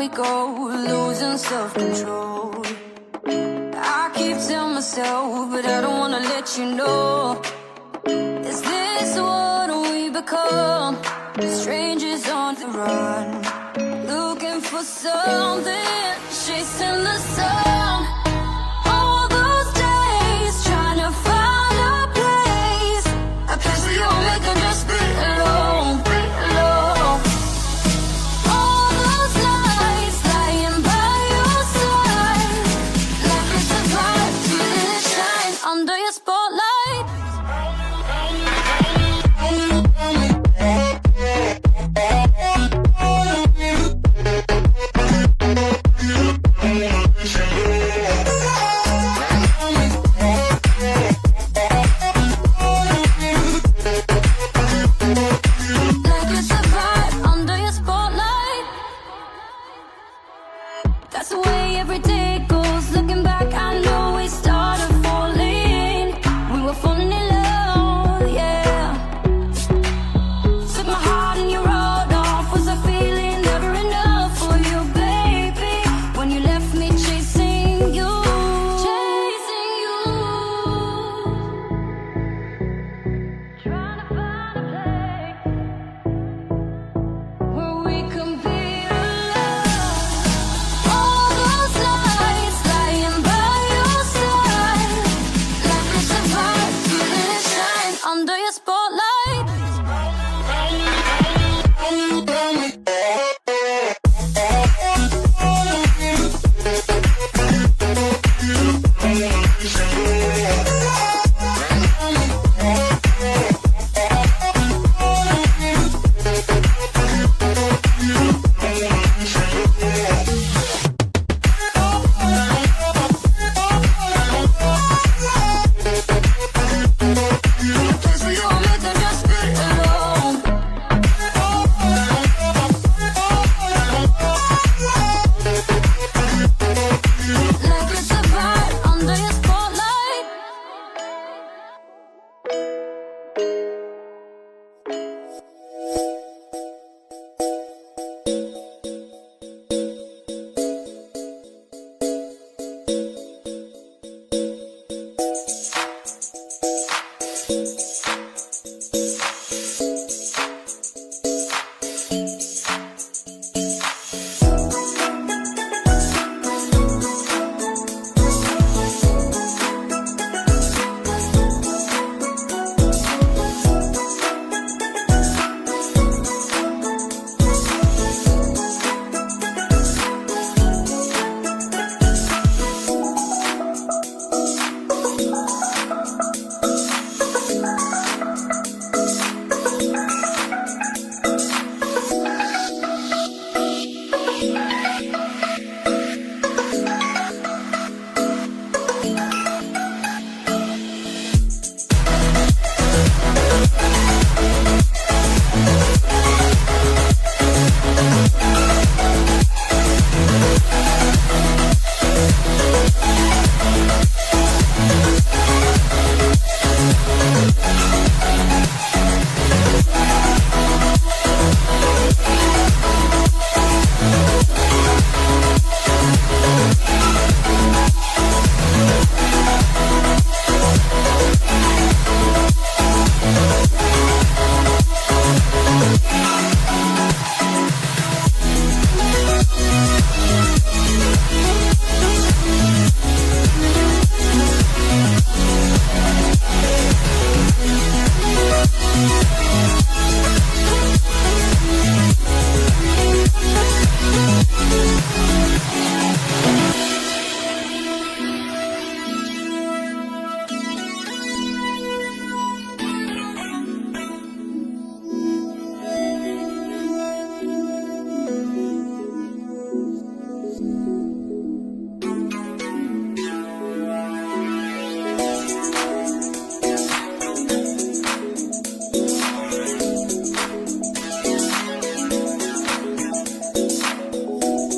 we go, losing self-control. I keep telling myself, but I don't wanna let you know. Is this what we become? Strangers on the run, looking for something, chasing the sun. All those days trying to find a place where you and me can just be alone, be alone. All those nights lying by your side, like it's a vibe, feeling it shine under your spotlight. Like it's a vibe under your spotlight. That's the way every day goes. Looking back, I know we started falling. We were falling in love, yeah. Took my heart and you rode off. Was I feeling never enough for you, baby? When you left me chasing you, chasing you. Trying to find a place where we can